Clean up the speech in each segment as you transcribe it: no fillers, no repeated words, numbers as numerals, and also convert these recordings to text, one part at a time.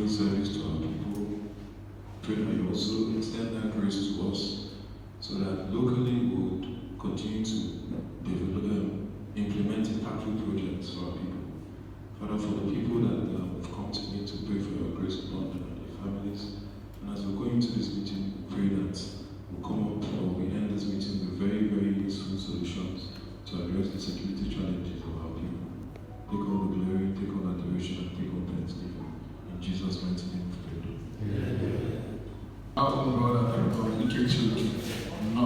faithful service to our people. Pray that you also extend that grace to us so that locally we would continue to develop, implement impactful projects for our people. Father, for the people that have come to me to pray for your grace upon them and their families, and as we go into this meeting, we pray that we'll come up or we end this meeting with very, very useful solutions to address the security challenges of our people. Take all the glory, take all adoration, and take all thanksgiving. In Jesus' mighty name, we pray. Amen. Our own brother, Ike Chioke, no.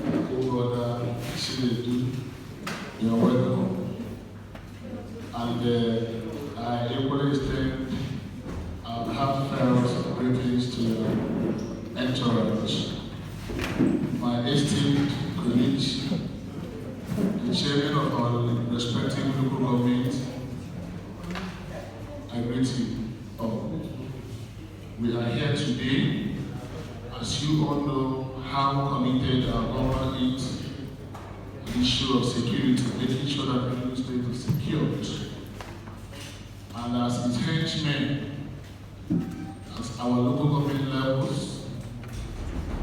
Our brother, Chinedu, you are welcome. And I equally extend heartfelt greetings to your entourage, my esteemed colleagues, the chairman of our respective local governments. I greet you all. We are here today, as you all know, how committed our government is to the issue of security, making sure that the Enugu State is secured. And as its henchmen, as our local government levels,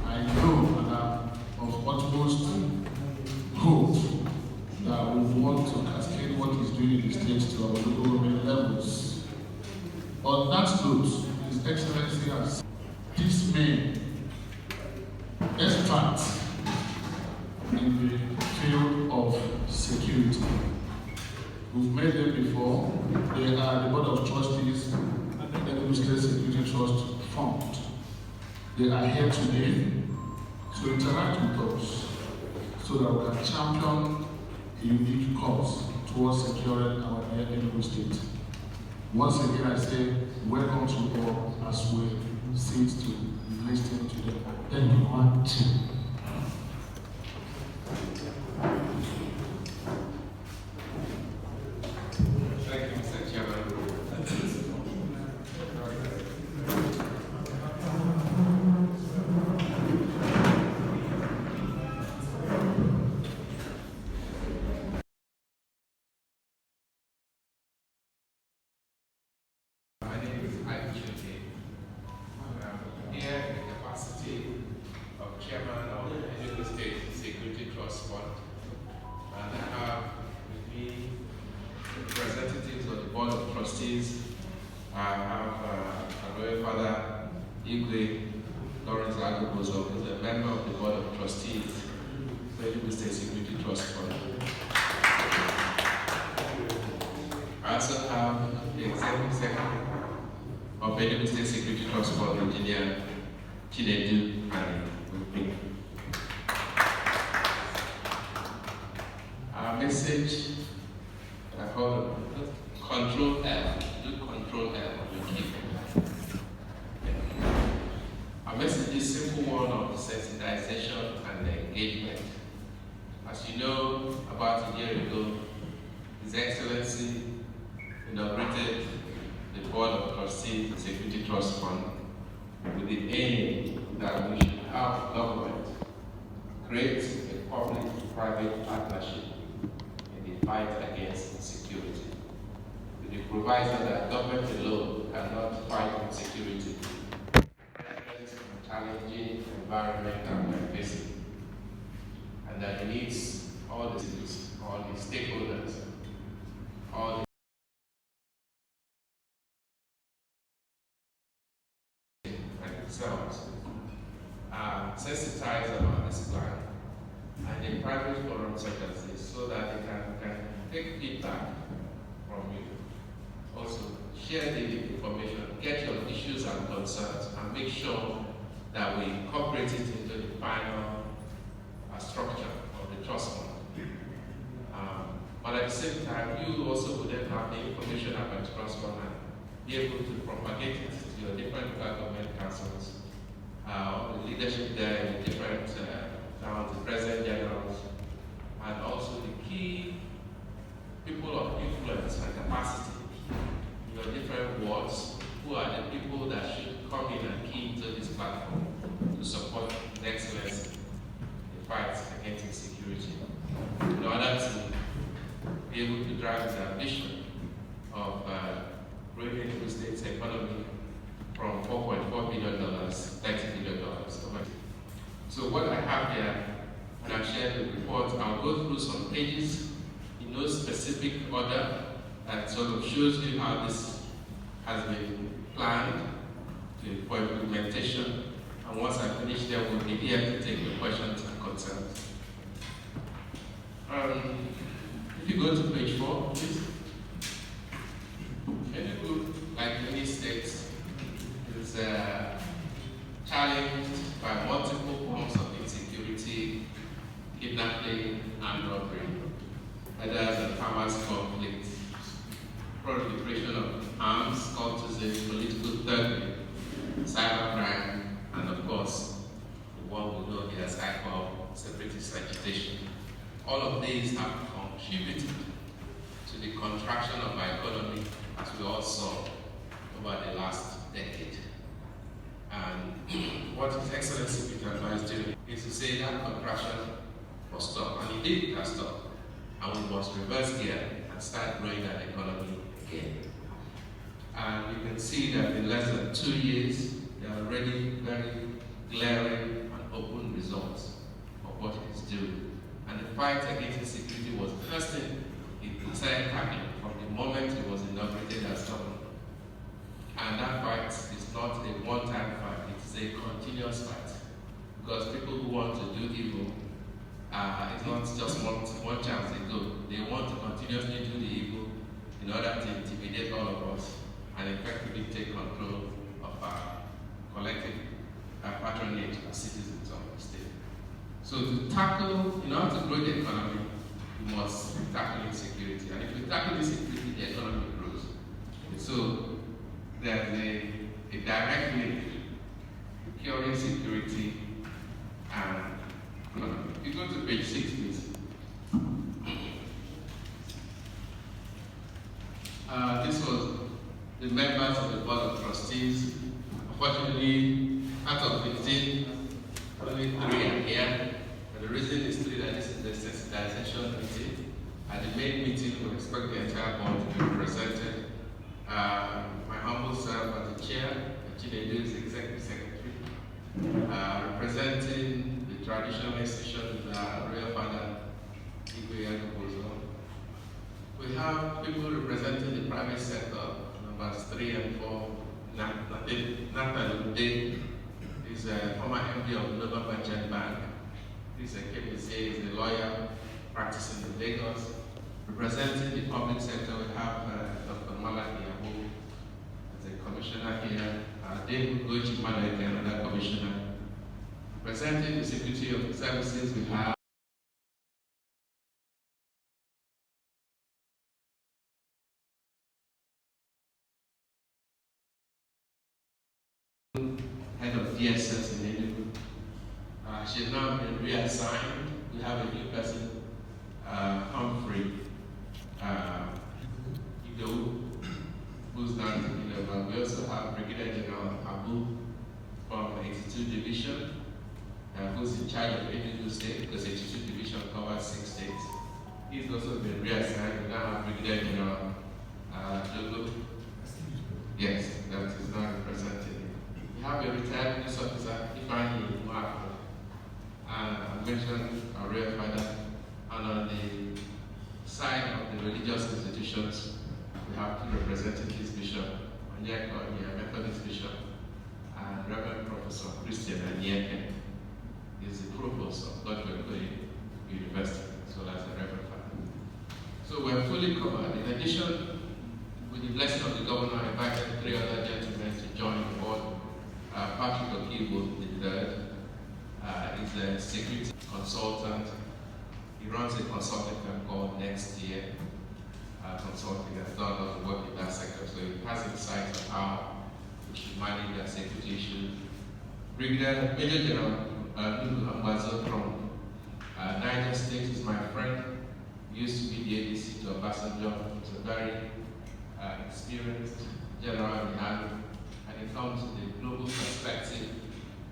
I know and I'm of utmost hope that we want to cascade what is doing in the state to our local government levels. On that note, His Excellency has this man expert in the field of security. We've met them before. They are the Board of Trustees and the Enugu State Security Trust Fund. They are here today to interact with us so that we can champion a unique cause towards securing our Enugu State. Once again, I say welcome to all as we sit to listen to them. Thank you. 1, 2. Thank you, Mr. Chairman. My name is Ike Chioke. I'm here in the capacity of Chairman of Enugu State Security Trust Fund, and I have with me representatives of the Board of Trustees. I have our Royal Father Engr, Lawrence Agobozo, who is a member of the Board of Trustees of Enugu State Security Trust Fund. I also have the Executive Secretary of Enugu State Security Trust Fund, Engineer Chinedu Ani, with me. Our message, I call it Control F. Do Control F of your key. Our message is simple one of sensitization and engagement. As you know, about a year ago, His Excellency inaugurated the Board of Trustees of Security Trust Fund with the aim that we should have government create a public-private partnership in the fight against insecurity, with the proviso that government alone cannot fight insecurity, challenging environment that we are facing, and that it needs all the citizens, all the stakeholders, all the themselves are sensitized about this plan and in private forum such as this, so that they can take feedback from you. Also, share the information, get your issues and concerns, and make sure that we incorporate it into the final structure of the trust fund. But at the same time, you also would then have the information about the trust fund and be able to propagate it to your different government councils, the leadership there, the different towns, the president generals, and also the key people of influence and capacity in your different wards, who are the people that should come in and key into this platform to support the excellence in the fight against insecurity, in order to be able to drive this ambition of bringing sort of shows you how this has been planned for implementation. And once I finish there, we'll be here to take your questions and concerns. If you go to page 4, please. Enugu, like many states, is challenged by multiple forms of insecurity, kidnapping, and robbery, whether as a farmers' conflict, proliferation of arms, cultism, political thuggery, cybercrime, and of course, the one we know here as alcohol, separatist agitation. All of these have contributed to the contraction of our economy, as we all saw over the last decade. And what His Excellency Peter advised doing is to say that contraction must stop, and indeed it has stopped. And we must reverse gear and start growing that economy again. And you can see that in less than 2 years, there are already very glaring and open results of what it is doing. And the fight against insecurity was the first thing it started tackling from the moment it was inaugurated as governor. And that fight is not a one-time fight, it's a continuous fight. Because people who want to do evil, it's not just one chance they go. They want to continuously do the evil in order to intimidate all of us and effectively take control of our collective patronage as citizens of the state. So to tackle, in order to grow the economy, we must tackle insecurity. And if we tackle insecurity, the economy grows. And so there's a direct link to curing security and economy. If you go to page 6, please. This was the members of the Board of Trustees. Unfortunately, out of 15, only 3 are here. But the reason is 3 that this is the sensitization meeting. At the main meeting, we expect the entire board to be represented. My humble self as the chair, Chinedu is executive secretary, representing the traditional institutions, Royal Father, Ike Chioke. We have people representing the private sector, numbers 3 and 4. Nkanu is a former MD of Global Merchant Bank. This is a lawyer practicing in Lagos. Representing the public sector, we have Dr. Malaki Abu as a commissioner here. David Gochi Malaki, another commissioner. Representing the Secretary of Services, we have head of DSS in Enugu. She has now been reassigned. We have a new person, Humphrey who's now taking over. We also have Brigadier General Abu from the 82 Division, who's in charge of Enugu State, because 82 Division covers 6 states. He's also been reassigned. We now have Brigadier General Jogo. Yes, that is now represented. We have a retired police officer, Ifeanyi Nwako, and I mentioned our Royal Father. And on the side of the religious institutions, we have 2 representatives, Bishop Onyeka Oni, a Methodist Bishop, and Reverend Professor Christian Anieke is the provost of Godwin University, so that's the Reverend Father. So we're fully covered. In addition, with the blessing of the governor, I invited 3 other gentlemen to join the board. Patrick Okibo III is a security consultant. He runs a consulting firm called Next Year Consulting. Has done a lot of work in that sector, so he has insight on how we should manage their security issues. Brigadier Major General Ambazo from Niger State is my friend. He used to be the ADC to Obasanjo. He's a very experienced general in the army. And it comes with a global perspective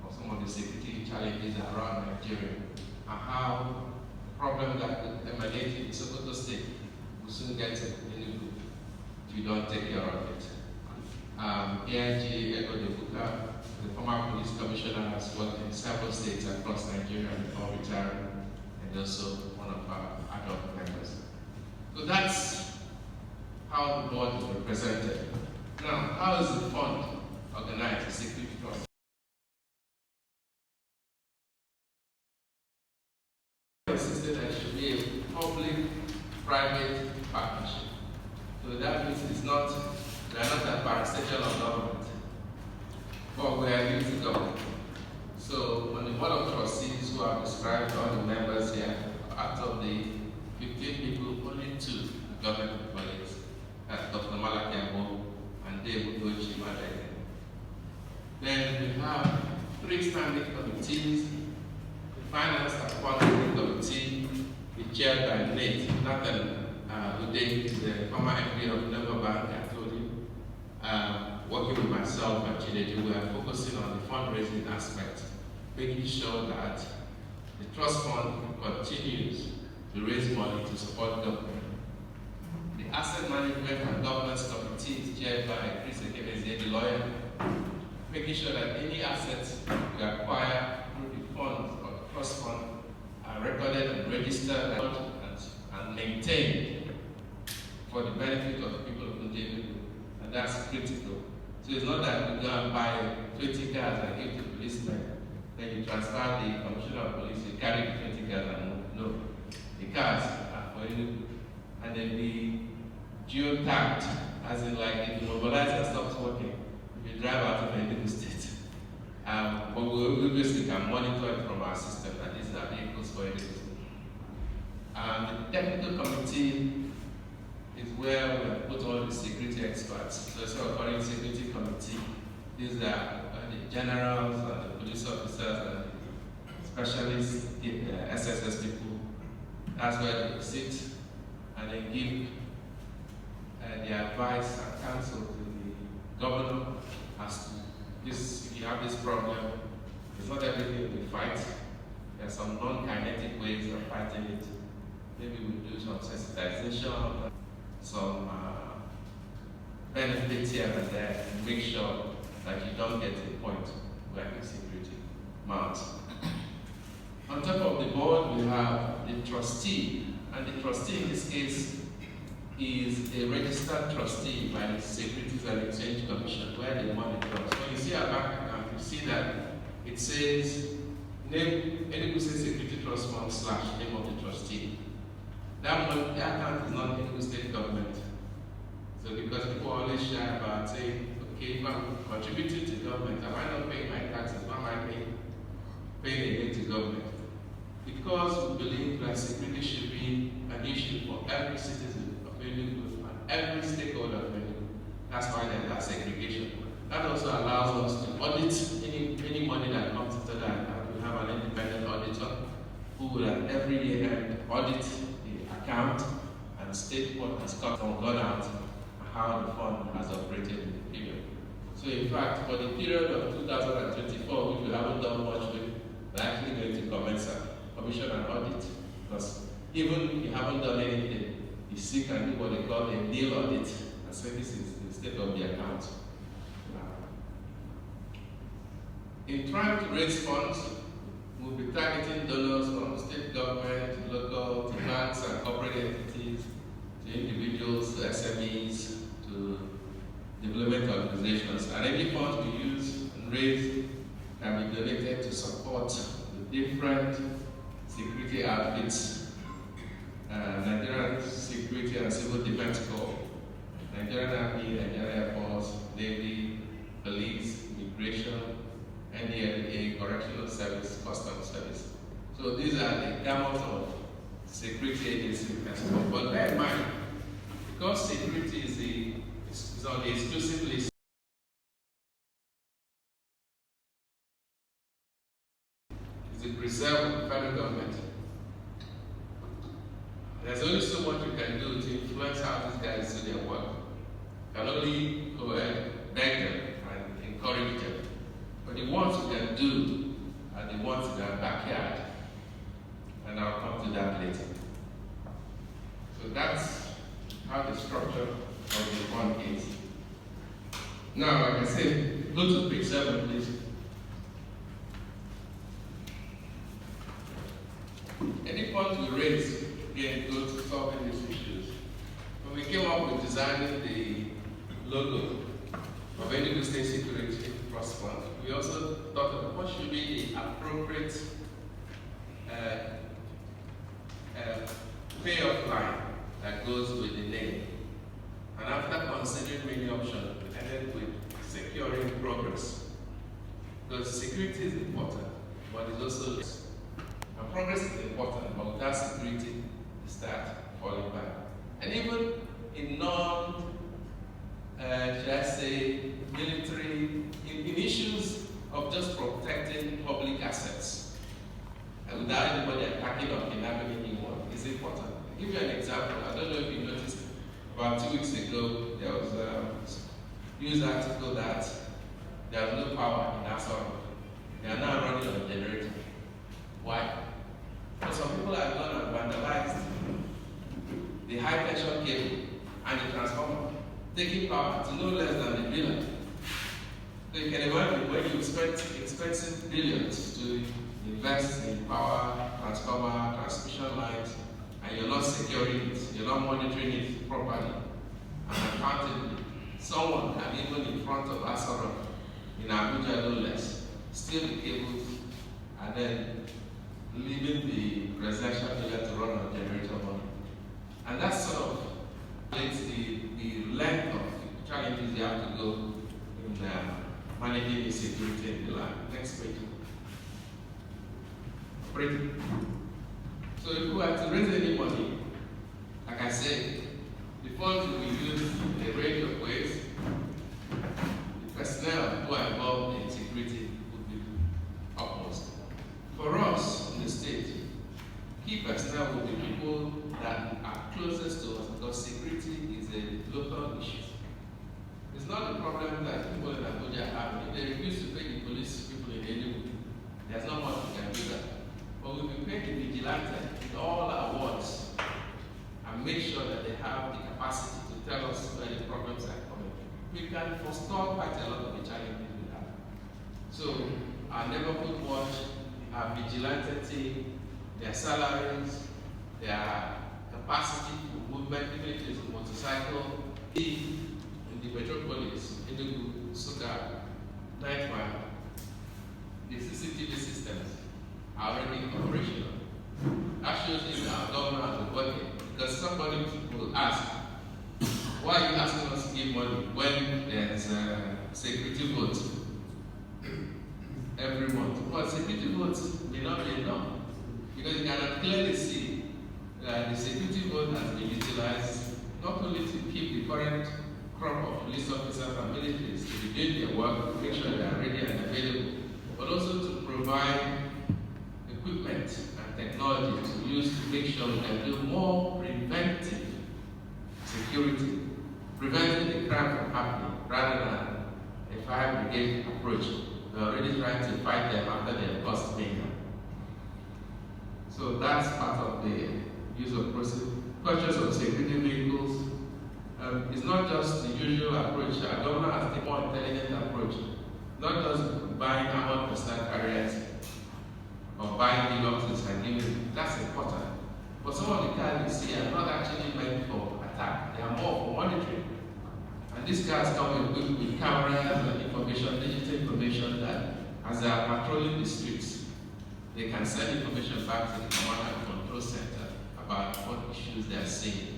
of some of the security challenges around Nigeria and how problems that could emanate in Sokoto State will soon get to Enugu if you don't take care of it. AIG Ego Debuka, the former police commissioner, has worked in several states across Nigeria before retiring, and also one of our adult members. So that's how how the board is represented. Now, how is the fund organized, the security trust? Insisted that it should be a public-private partnership. So that means we are not a parastatal of government, but we are using government. So on the board of trustees who have described all the members here, out of the 15 people, only 2 are government employees. That's Dr. Malakiabo and David Ochi. Then we have 3 standing committees. The finance and quantity committee is chaired by Nate Nathan Uday, is the former MD of Never Bank, I told you. Working with myself and Chinedu, we are focusing on the fundraising aspect, making sure that the trust fund continues to raise money to support government. The asset management and governance committee is chaired by Chris Ekemeze, the lawyer, making sure that any assets we acquire through the funds or the trust fund are recorded and registered and maintained for the benefit of the people of Enugu, and that's critical. So it's not that we go and buy 20 cars and give to policemen, then you transfer the commissioner of police, you carry the 20 cars and move. No. The cars are for Enugu, and then be geo-tagged, as in like if you mobilize and stops working, if you drive out of Enugu State. But we obviously can monitor it from our system, and these are vehicles for Enugu State. The technical committee is where we have put all the security experts. So it's our current security committee. These are the generals and the police officers and specialists, SSS people. That's where they sit and they give the advice and counsel to the governor as to this, if you have this problem, it's not everything we fight. There are some non-kinetic ways of fighting it. Maybe we do some sensitization, some benefits here and there, and make sure that you don't get to a point where insecurity mounts. On top of the board, we have the trustee, and the trustee in this case is a registered trustee by the Securities and Exchange Commission, where the money comes. When you see our bank account, you see that it says name Enugu State Security Trust Fund / name of the trustee. That money, the account is not Enugu State government. So because people always shy about saying, okay, if I'm contributing to government, am I not paying my taxes? Why am I paying again to government? Because we believe that security should be an issue for every citizen of Enugu and every stakeholder of Enugu. That's why there's that segregation. That also allows us to audit any money that comes into that account. We have an independent auditor who will at every year end audit the account and state what has gone out and how the fund has operated in the period. So in fact, for the period of 2024, which we haven't done much with, we're actually going to commence a commission and audit, because even if you haven't done anything, you still can do what they call a nil audit, and say this is the state of the account. In trying to raise funds, we'll be targeting donors from state government, local, to banks and corporate entities, to individuals, to SMEs, to development organizations. And any funds we use and raise can be donated to support the different security outfits, Nigerian Security and Civil Defense Corps, Nigerian Army, Nigerian Air Force, Navy, Police, Immigration, NDLA, Correctional Service, Customs Service. So these are the gamut of security agencies. But bear in mind, because security is on the exclusive list, is the preserve of the federal government. There's only so much you can do to influence how these guys do their work. You can only go ahead, beg them, and encourage them. But the ones who can do are the ones in our backyard. And I'll come to that later. So that's how the structure of the fund is. Now, like I said, go to page 7, please. Any funds we raise, again, go to solving these issues. When we came up with this designing the logo of Enugu State Security Trust Fund, we also thought of what should be the appropriate payoff line that goes with the name. And after considering many options, we ended with securing progress. Because security is important, but it's also less. And progress is important, but without security, you start falling back. And even in should I say, military, in issues of just protecting public assets, and without anybody attacking or kidnapping anyone, is important. I'll give you an example. I don't know if you noticed, about 2 weeks ago, there was a news article that there was no power in Asoro. They are now running on a generator. Why? Because some people have gone and vandalized the high tension cable and the transformer, taking power to no less than $1 billion. So you can imagine when you spend expensive billions to invest in power, transformer, transmission lines, and you're not securing it, you're not monitoring it properly and accountably. Someone can even in front of Asoro in Abuja no less, steal the cables and then leaving the residential area to run on generator money. And that sort of makes the length of challenges you have to go in managing the security in the land. Next page. Operating. So if we were to raise any money, like I said, the funds will be used in a range of ways. The personnel who are involved in security would be upmost. For us in the state, key personnel will be people that are closest to us because security is a local issue. It's not the problem that people in Abuja have. If they refuse to pay the police people in Enugu, there's not much we can do that. But we will pay the vigilante with all our wards and make sure that they have the capacity to tell us where the problems are coming. We can forestall quite a lot of the challenges we have. So our neighborhood watch, our vigilante team, their salaries, their capacity for movement, even if it's a motorcycle, in the metropolis, Enugu, Suka, Night Mile, the CCTV systems are already operational. That shows you that our government is working. Because somebody will ask, why are you asking us to give money when there's a security vote every month? Well, security votes may not be enough. Because you cannot clearly see that the security vote has been utilized not only to keep the current crop of police officers and militaries to be doing their work, make sure they are ready and available, but also to provide equipment and technology to use to make sure we can do more preventive security, preventing the crime from happening rather than a fire brigade approach. We're already trying to fight them after they have caused danger. So that's part of the use of purchase of security vehicles. It's not just the usual approach. Our government has taken a more intelligent approach. Not just buying armored personnel carriers or buying deluxes and giving. That's important. But some of the cars you see are not actually meant for attack. They are more for monitoring. And these cars come equipped with cameras and information, digital information that as they are patrolling the streets, they can send information back to the command and control center about what issues they are seeing.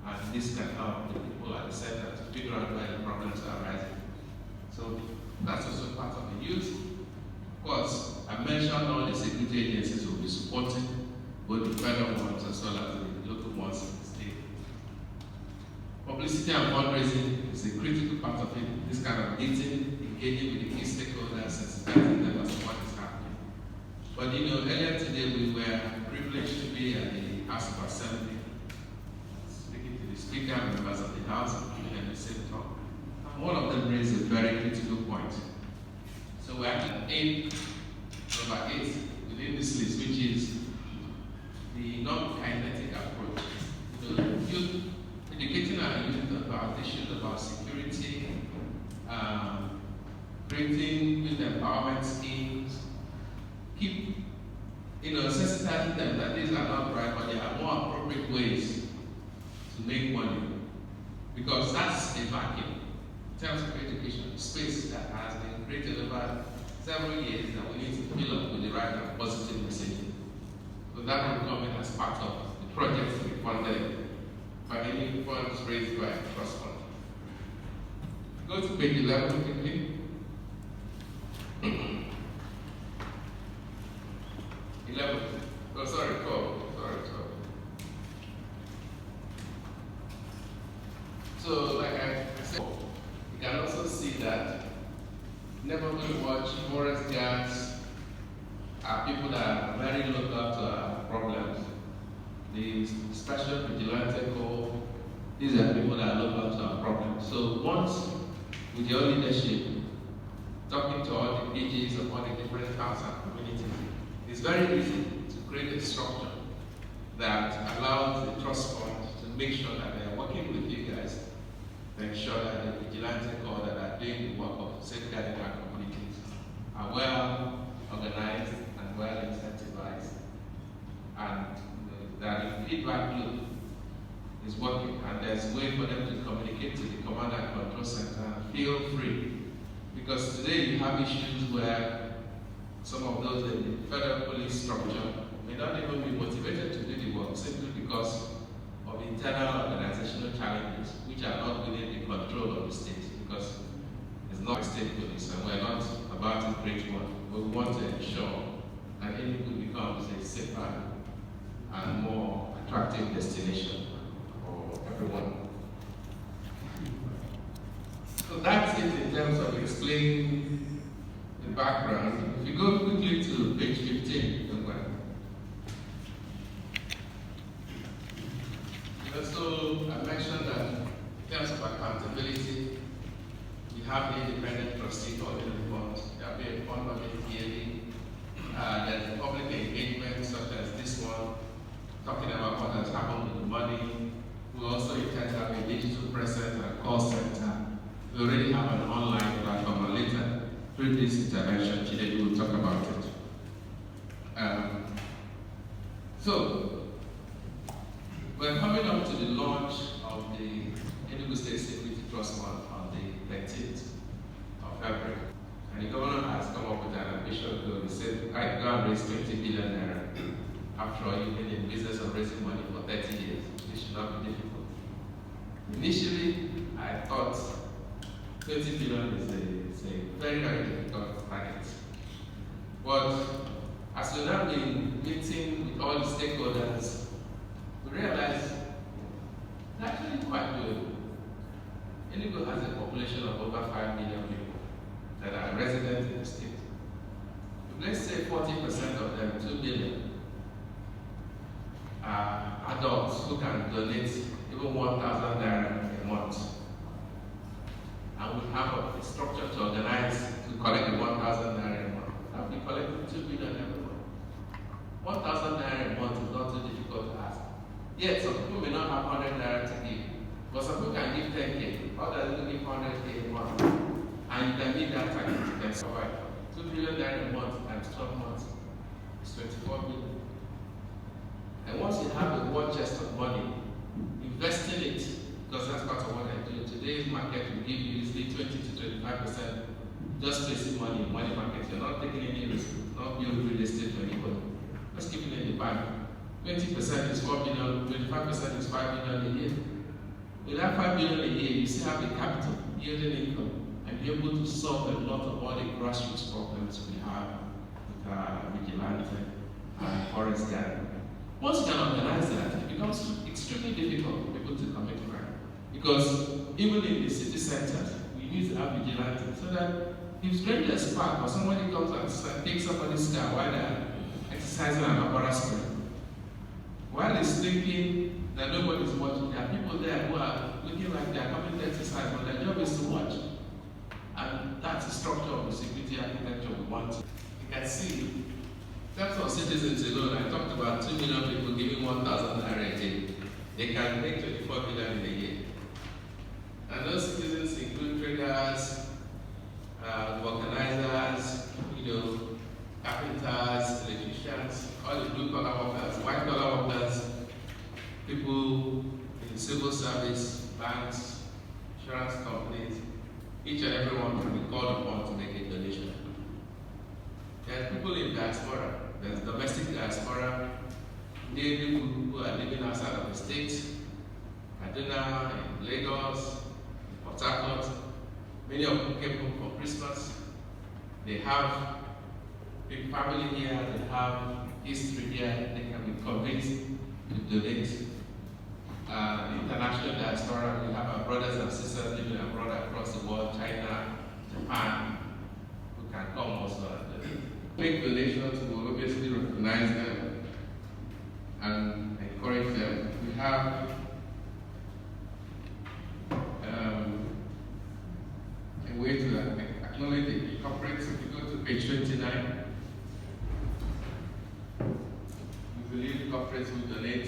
And this can help the people at the center to figure out where the problems are arising. So that's also part of the use. Of course, I mentioned all the security agencies will be supporting both the federal ones as well as the local ones in the state. Publicity and fundraising is a critical part of it. This kind of meeting, engaging with the key stakeholders, sensitizing them as to what is happening. But you know, earlier today we were privileged to be at the House of Assembly, speaking to the Speaker and members of the House, and the same talk. And one of them raised a very critical point. So we're at number 8 within this list, which is the non-kinetic approach. So youth, educating our youth about issues about security, creating youth empowerment schemes, keep sensitizing them that these are not right, but there are more appropriate ways to make money. because that's a vacuum in terms of education, space that has been created over several years that we need to fill up with the right and positive messaging. So that will come in as part of the projects to be funded by any funds raised by trust fund. Go to page 11 quickly. 11. Oh, sorry, 12. Sorry, 12. So, like I said, you can also see that neighborhood watch, forest guards are people that are very looked up to our problems. The special vigilante corps, these are people that look up to our problems. So once with your leadership, talking to all the PGs of all the different towns and communities, it's very easy to create a structure that allows the trust fund to make sure that they are working with you guys to ensure that the vigilante corps that are doing the work of safeguarding our communities are well organized and well incentivized, and that the feedback loop is working, and there's a way for them to communicate to the command and control center and feel free. Because today you have issues where some of those in the federal police structure may not even be motivated to do the work simply because of internal organizational challenges which are not within the control of the state, because it's not a state police and we're not about to create one. But we want to ensure that Enugu becomes a safer and more attractive destination for everyone. So that's it in terms of explaining the background. If you go quickly to page 15, so I mentioned that in terms of accountability, we have the independent trustee auditing fund. There will be a fund audit yearly. There's public engagement such as this one, talking about what has happened with the money. We also intend to have a digital presence and call center. We already have an online platform, and later, through this intervention, Chinedu will talk about it. So, we're coming up to the launch of the Enugu State Security Trust Fund on the 13th of February. And the governor has come up with an ambitious goal. He said, I go and raise 20 billion naira. After all, you've been in the business of raising money for 30 years. It should not be difficult. Initially, I thought 20 billion is a very, very difficult target. But as we've now been meeting with all the stakeholders, we realize it's actually quite good. Enugu has a population of over 5 million people that are residents in the state. If let's say 40% of them, 2 million, are adults who can donate even 1,000 naira a month. And we have a structure to organize to collect the 1,000 naira a month. I'll be collecting 2 billion every month. 1,000 naira a month is not too difficult to ask. Yet some people may not have 100 naira to give, but some people can give 10k. Others will give 100k a month, and you can meet that target. You can survive. 2 billion naira a month times 12 months is 24 billion. And once you have a war chest of money, invest in it, because that's part of what I do. Today's market will give you easily 20 to 25% just placing money in money market. You're not taking any risk, not building real estate for anybody. Just keeping it in the bank. 20% is 4 billion, 25% is 5 billion a year. With that 5 billion a year, you still have the capital, yielding income, and be able to solve a lot of all the grassroots problems we have with our vigilante and forest gathering. Once you can organize that, it becomes extremely difficult for people to commit crime. Because even in the city centers, we need to have vigilante so that if strangers park or somebody comes and takes somebody's car while they're exercising an apparatus, while it's thinking that nobody's watching, there are people there who are looking like they are coming to exercise, but their job is to watch. And that's the structure of the security architecture we want. You can see, in terms of citizens alone, I talked about 2 million people giving 1,000 naira a day. They can make 24 billion in a year. And those citizens include traders, organizers, carpenters, electricians, all the blue-collar workers, white-collar workers, people in civil service, banks, insurance companies, each and every one can be called upon to make a donation. There are people in diaspora, there's domestic diaspora, people who are living outside of the state, Kaduna, in Lagos, in Port Harcourt. Many of them came home for Christmas. They have big family here, they have history here, they can be convinced to donate. International diaspora, we have our brothers and sisters living abroad across the world, China, Japan, who can come also and donate. Make donations, we will obviously recognize them and encourage them. We have a way to acknowledge the corporates. If you go to page 29, we believe corporates will donate.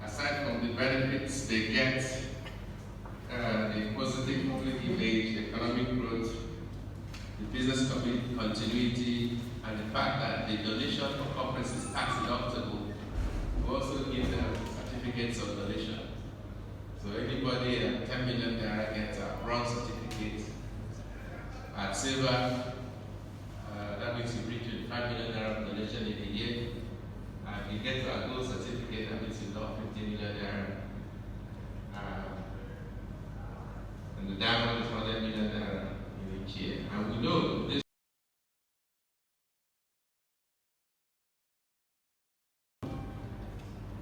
Aside from the benefits they get, the positive public image, economic growth, the business continuity, and the fact that the donation for corporates is tax deductible, we also give them certificates of donation. So anybody at 10 million naira gets a bronze certificate. At silver, that means you reach 5 million naira donation in a year. You get to a gold certificate, that means you lost 15 million naira. And the diamond is 100 million naira in each year. And we know this.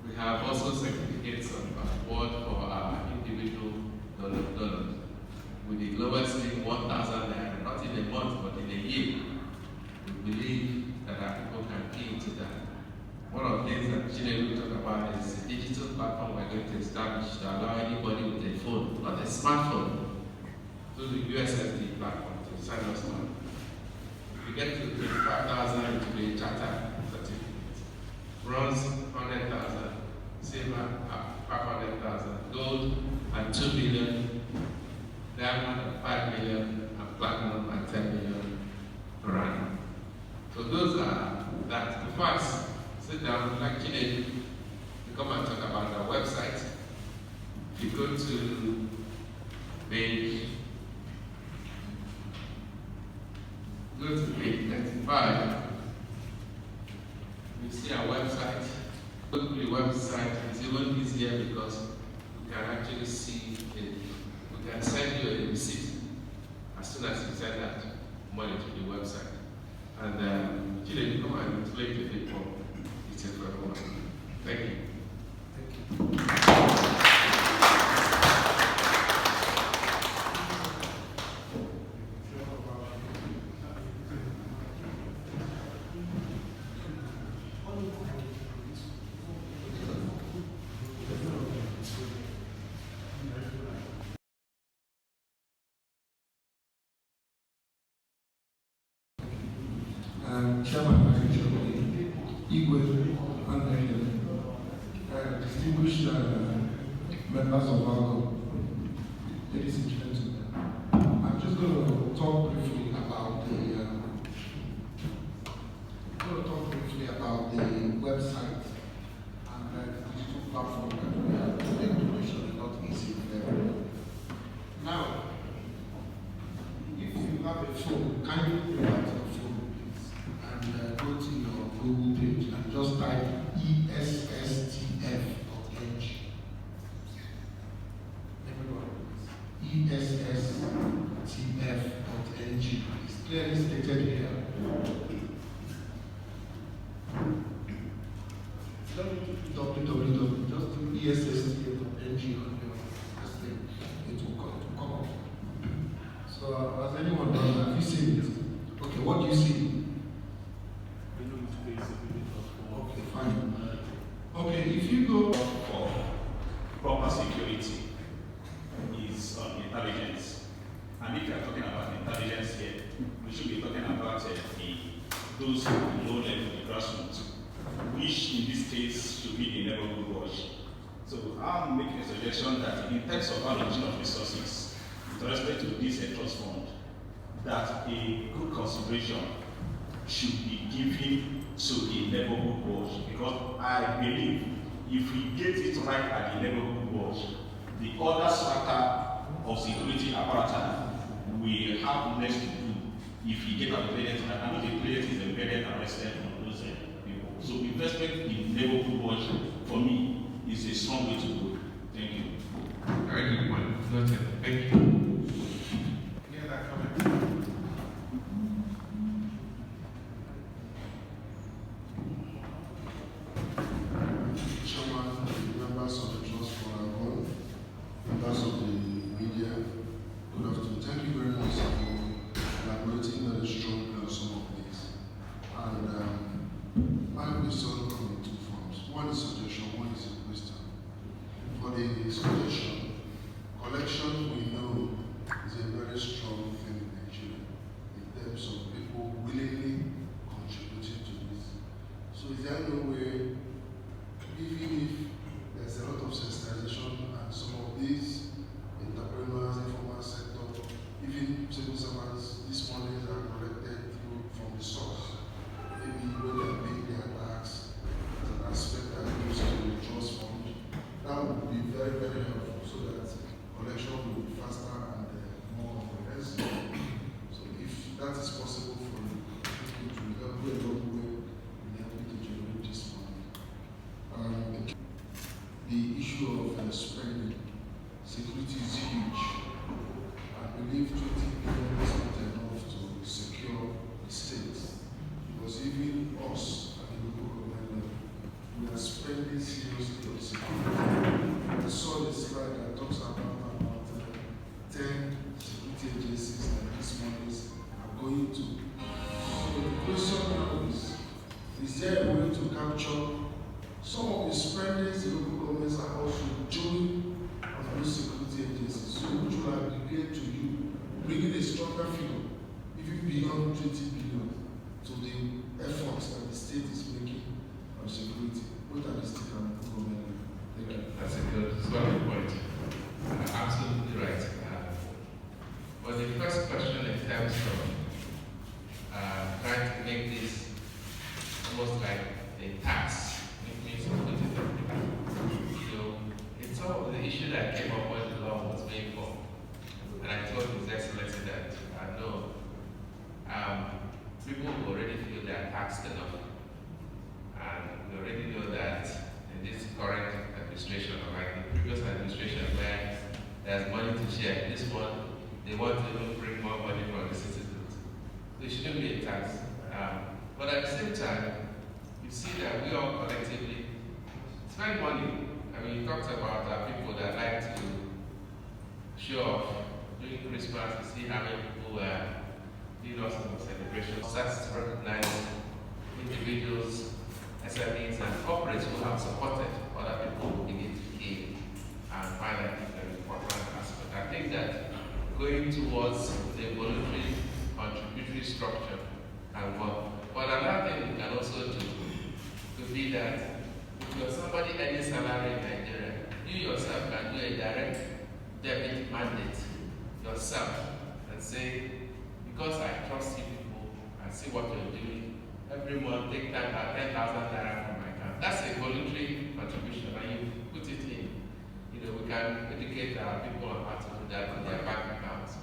We have also certificates of award for our individual donors. With the lowest being 1,000 naira, not in a month, but in a year. We believe that our people can key into that. One of the things that Chinedu will talk about is a digital platform we're going to establish to allow anybody with a phone, not a smartphone, through the USSD platform to sign us on. If you get to 25,000, it will be a charter certificate. Bronze, 100,000. Silver, 500,000. Gold, at 2 million. Diamond, at 5 million. And platinum, at 10 million per annum. So those are that. The first, sit down, like Chinedu, to come and talk about our website. If you go to page 95, you see our website. Go to the website, it's even easier because you can actually see it. We can send you a receipt as soon as you send that money to the website. And Chinedu, come and explain to people. It's for everyone. Thank you. Thank you. Chairman Ike Chioke, and distinguished members of ALGON, ladies and gentlemen, I'm just going to talk briefly about the website and the digital platform that we have. To make donation is not easy for everyone. Now, if you have a phone, kindly bring out your phone, please, and go to your Google page and just type ESSTF.ng. Everyone, ESSTF.ng. It's clearly stated here. www. Just do ESSTF.ng on your thing. It will come up. So, has anyone done that? Have you seen it? Okay, what do you see? Okay, fine. Okay, if you go for proper security is on intelligence. And if you are talking about intelligence here, we should be talking about those who low level, the grassroots, which in this case should be the neighborhood watch. So I'm making a suggestion that in terms of allocation of resources, with respect to this trust fund, that a good consideration should be given to the neighborhood watch, because I believe if we get it right at the neighborhood watch, the other strata of security apparatus will have next to do if he get apprehended. I know the player is embedded and arrested on those people. So investment in neighborhood watch for me is a strong way to go. Thank you. Very good one. Noted. Thank you. Any other comment? Chairman, members of the Trust for ALGON, members of the media, good afternoon. Thank you very much for elaborating very strongly on some of these. And my question comes in two forms. One is suggestion, one is a question. For the suggestion, collection we know is a very strong thing in Nigeria in terms of people willingly contributing to this. So is there no way, even if there's a lot of sensitization and some of these entrepreneurs, informal sector, even civil servants, these monies are collected through from the source. Maybe when they are paying their tax as an aspect that goes to the trust fund, that would be very, very helpful so that collection will be faster and more comprehensive. So if that is possible for you, it will help you a lot way in helping to generate this money. The issue of spending, security is huge. I believe 20 billion is not enough to secure the state, because even us at the local government, we are spending seriously on security. I saw the slide that talks about 10 security agencies that these monies are going to. So the question now is there a way to capture some of the spendings the local governments are also doing on those security agencies, so which will aggregate to you, bringing a stronger figure, even beyond 20 billion, to the efforts that the state is making on security, both at the state and local government. That's a good solid point. Absolutely right. But the first question in terms of trying to make this almost like a tax, it means put it on people. So it's all of the issue that came up when the law was being formed. And I told His Excellency that I know people who already feel they are taxed enough. And we already know that in this current administration, or like the previous administration, where there's money to share, this one, they want to even bring more money from the citizens. So it shouldn't be a tax. But at the same time, you see that we all collectively spend money. I mean, you talked about people that like to show off during Christmas, you see how many people lead us in celebrations. That's to recognize individuals, SMEs, and corporates who have supported other people who begin to give and find that it's an important aspect. I think that going towards a voluntary contributory structure can work. But another thing we can also do could be that if you're somebody earning salary in Nigeria, you yourself can do a direct debit mandate yourself and say, because I trust you people and see what you're doing, every month take time at 10,000 naira from my account. That's a voluntary contribution, and you put it in. You know, we can educate our people on how to do that on their bank accounts,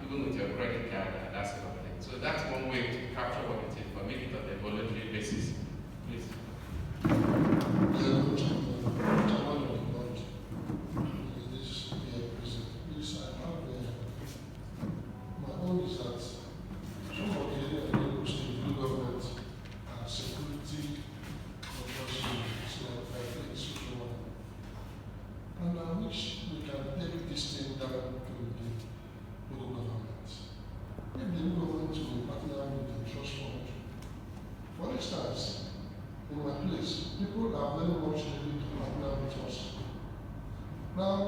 even with your credit card and that sort of thing. So that's one way to capture what it is, but make it on a voluntary basis. Please. My own is that some of the Enugu State government security and I wish we can take this thing down to the local government. If the local government will partner with the trust fund, for instance, in my place, people are very much ready to partner with us. Now,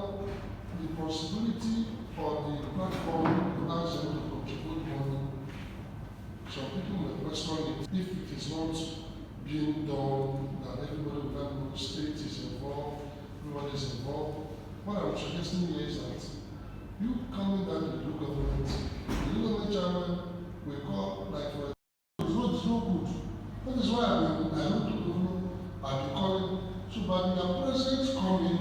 the possibility for the platform to ask them to contribute money, some people may question it if it is not being done, that everybody will know the state is involved, everybody is involved. What I'm suggesting here is that you coming down to the local government, the local chairman will call, like, for the road is no good. That is why I went to government, I'll be calling. So, by the president coming,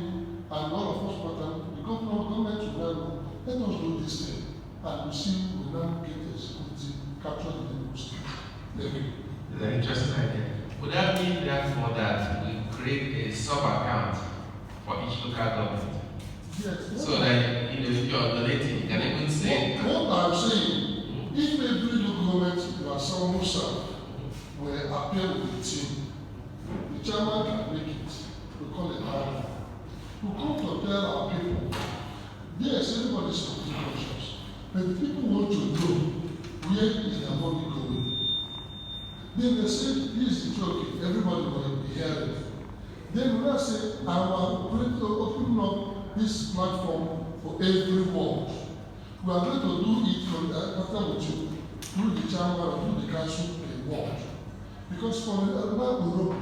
and all of us, but the government will let us do this thing, and we see we now get the security captured in the Enugu State. Thank you. Very interesting idea. Would that mean therefore that we create a sub-account for each local government? Yes. So that if you are donating, you can even say. What I'm saying, if every local government you are someone who serve will appear with the team, the chairman can make it. We call it ALGON. We come to tell our people, yes, everybody is conscious, but the people want to know where is their money going. Then they say, this is joking, everybody will be hearing. Then we now say, I will open up this platform for every ward. We are going to do it from partner with you, through the chairman or through the council per ward. Because for the urban group,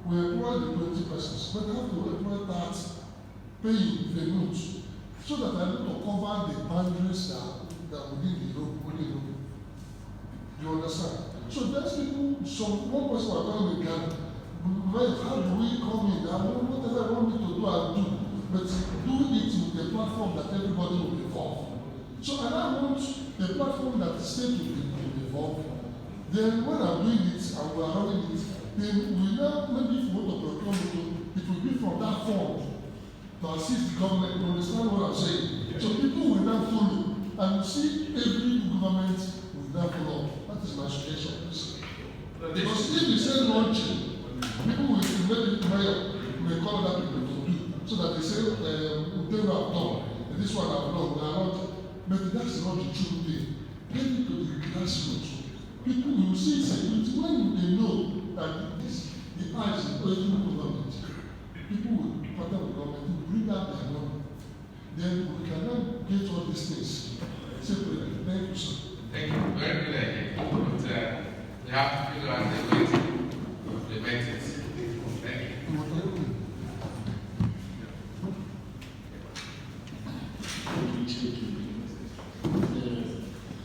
we employ the 20 persons, but have to employ 30, paying the notes, so that I need to cover the boundaries that within the room. You understand? So there's people, one person was telling me, how do we come in? Whatever I want me to do, I'll do. But do it with a platform that everybody will be involved. So and I want a platform that the state will be involved. Then when I'm doing it and we're running it, then we now, maybe if we want to procure it will be from that fund to assist the government. You understand what I'm saying? So people will now follow. And you see every government will now follow. That is my suggestion. Because if you say launching, people will maybe may call that people to do. So that they say, they have done. And this one I've done, we are not. But that's not the true thing. Get it to the grassroots. People will see security when they know that the eyes is going to government. People will partner with government, will bring out their money. Then we can now get all these things separately. Thank you, sir. Thank you. Very good idea. But we have to figure out the way to implement it. Thank you.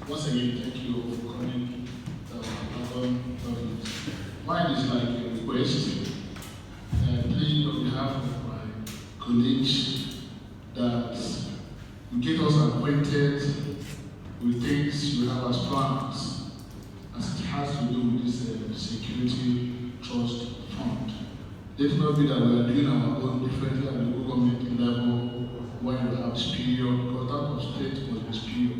Once again, thank you for coming. Mine is like a request, playing on behalf of my colleagues, that you get us acquainted with things you have as plans, as it has to do with this security trust fund. Let it not be that we are doing our own differently at the local government level when you have superior, because that of state must be superior.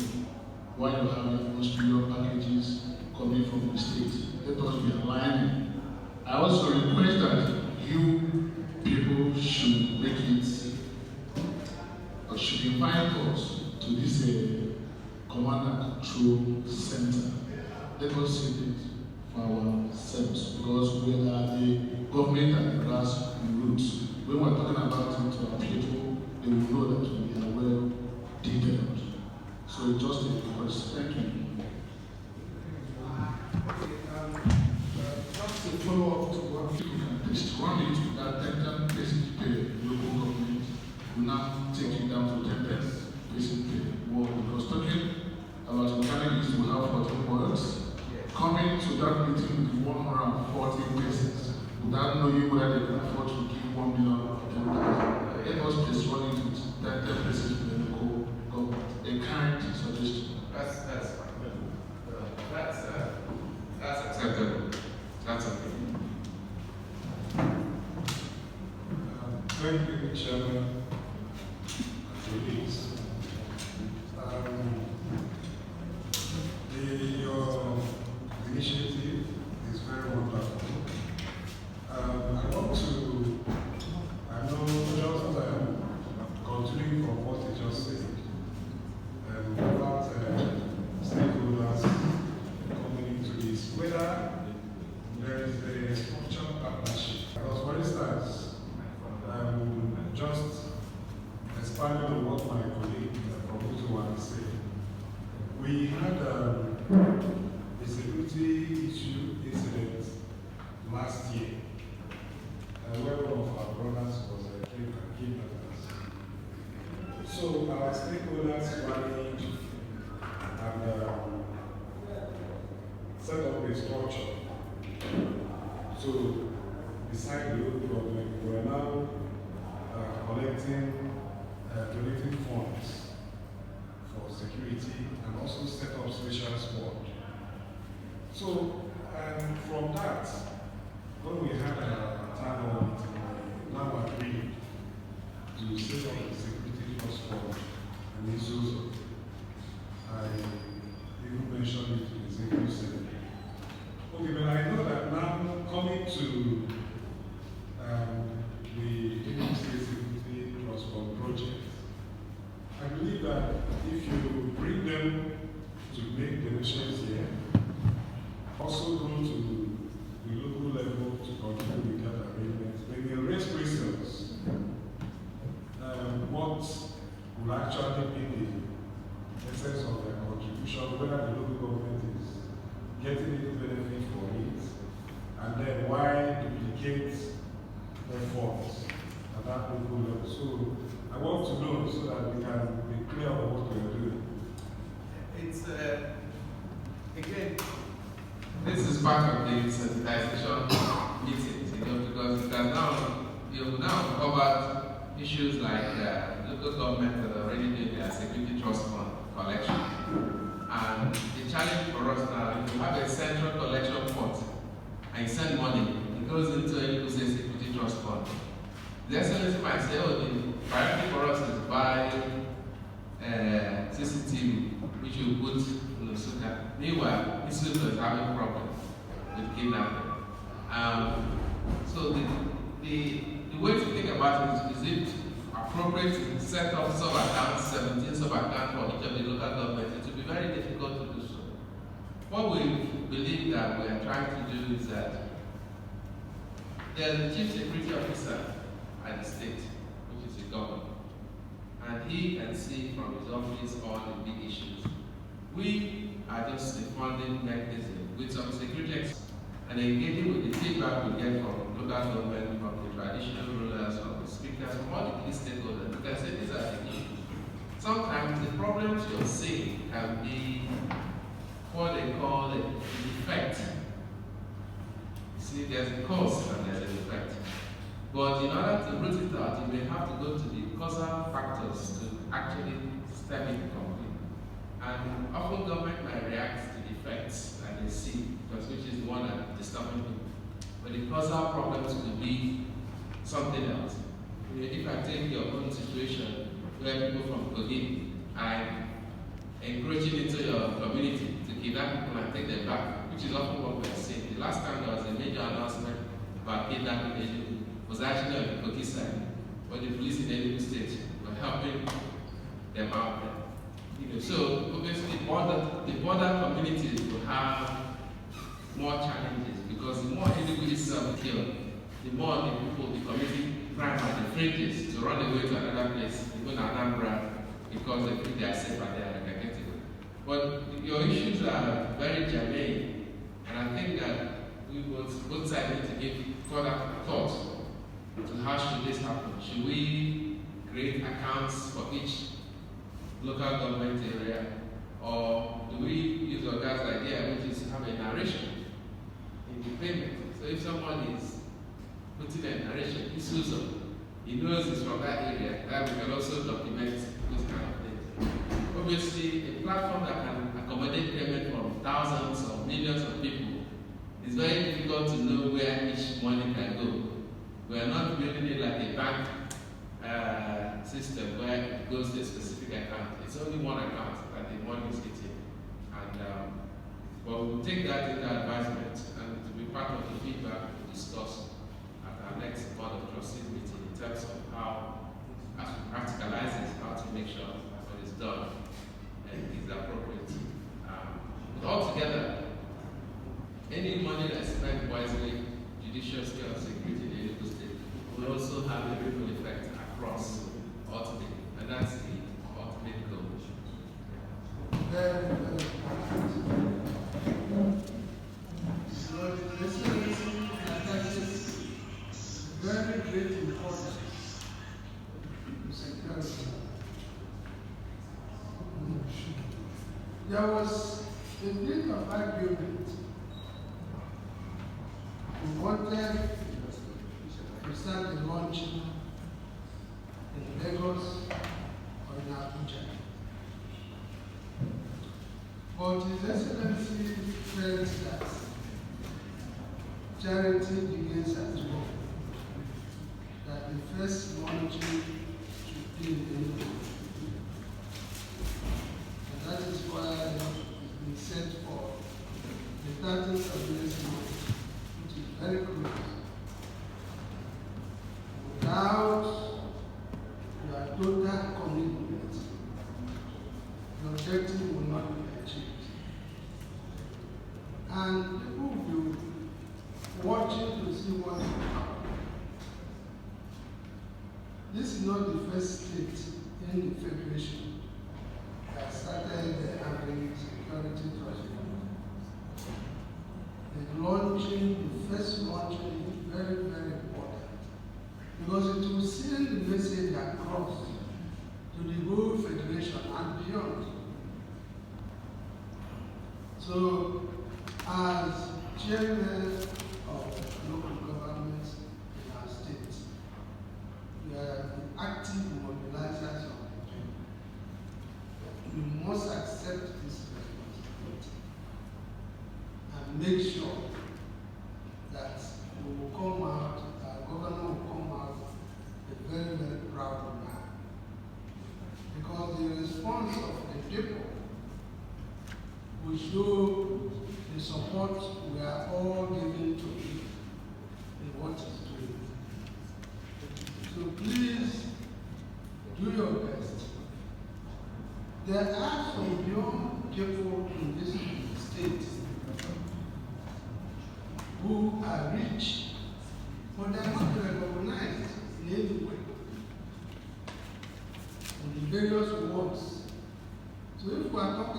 While you have your own superior packages coming from the state, let us be aligning. I also request that you people should make it, or should invite us to this command and control center. Let us see it for ourselves, because we are the government and the grassroots. When we're talking about it to our people, they will know that we are well detailed. So just a request. Thank you. Just to follow up to what People can test 1 minute that 10 basic pay local government will now take it down to 10 basic pay. Well, because talking about mechanics, we have 14 words. Coming to that meeting with 140 persons without knowing whether they can afford to give 1 million or 10,000. Let us just run it with that 10 persons to the local government. A kind suggestion. That's fine. That's acceptable. That's okay. Thank you, Chairman. Please. Your initiative is very wonderful. I know just continuing from what you just said, about stakeholders coming into this, whether there is a structured partnership. Because for instance, just expanding on what my colleague from Utuan said, we had a security issue incident last year, where one of our brothers was kidnapped. So our stakeholders managed and set up a structure. So beside the road problem, we are now collecting, donating funds security and also set up special squad. So, from that, when we had a town hall meeting, we now agreed to set up the security trust fund and issues. I even mentioned it to the executive secretary. Okay, but I know that now coming to the Enugu State Security Trust Fund project, I believe that if you bring them to make donations here, also go to the local level to continue with that arrangement, they will raise questions. What will actually be the essence of their contribution, whether the local government is getting any benefit for it, and then why duplicate efforts at that local level. So I want to know so that we can be clear on what we are doing. It's, again, this is part of the sensitization meetings, because it has now, you've now covered issues like local government that are already doing their security trust fund collection. And the challenge for us now, if you have a central collection pot and you send money, it goes into a Enugu State Security Trust Fund. The Excellency might say, oh, the priority for us is buy CCTV, which you put in the Suka. Meanwhile, Isuka is having problem with kidnapping. So the way to think about it is it appropriate to set up sub-accounts, 17 sub-accounts for each of the local governments? It will be very difficult to do so. What we believe that we are trying to do is that there's a chief security officer at the state, which is the governor, and he can see from his office all the big issues. We are just a funding mechanism with some security experts and engaging with the feedback we get from local government, from the traditional rulers, from the speakers, from all the key stakeholders. You can say these are the issues. Sometimes the problems you're seeing can be what they call a defect. See, there's a cause and there's an effect. But in order to root it out, you may have to go to the causal factors to actually stem it completely. And often government might react to the effects that they see, because which is the one that is disturbing people. But the causal problems will be something else. If I take your own situation where people from Kogi are encroaching into your community to kidnap people and take them back, which is often what we are seeing. The last time there was a major announcement about kidnapping Enugu was actually on the Kogi side, where the police in Enugu State were helping them out there. So obviously the border communities will have more challenges, because the more Enugu is self-killed, the more the people will be committing crime at the fringes to run away to another place, even Anambra, because they think they are safe and they are protected. But your issues are very germane, and I think that we both sides need to give further thought to how should this happen. Should we create accounts for each local government area, or do we use our guys' idea, which is to have a narration in the payment? So if someone is putting a narration, he knows it's from that area, that we can also document those kind of things. Obviously, a platform that can accommodate payment from thousands or millions of people, it's very difficult to know where each money can go. We are not building it like a bank system where it goes to a specific account. It's only one account that the money is hitting. And but we'll take that into advisement, and it will be part of the feedback we discuss at our next Board of Trustees meeting in terms of how, as we practicalize it, how to make sure that what is done and is appropriate. But altogether, any money that's spent wisely, judiciously, or security in Enugu State will also have a ripple effect across ultimately, and that's the ultimate goal. So the presidency attaches very great importance to security. There was a bit of argument. We wanted to start the launching in Lagos or in Abuja. But His Excellency felt that charity begins at home, that the first launching should be in Enugu. And that is why it's been set for the 30th of this month, which is very close. Without your total commitment, the objective will not be achieved. And people will be watching to see what will happen. This is not the first state in the Federation that started having security project. The first launching is very, very important because it will send the message across to the whole Federation and beyond. So, as Chairman of local governments in our state, we are the active mobilizers of the people. We must accept this responsibility and make sure that we will come out, our governor will come out a very, very proud man. Because the response of the people will show the support we are all giving to him in what he's doing. So please do your best. There are some young people in this state who are rich, but they are not recognized in any way in the various wards. So if we are talking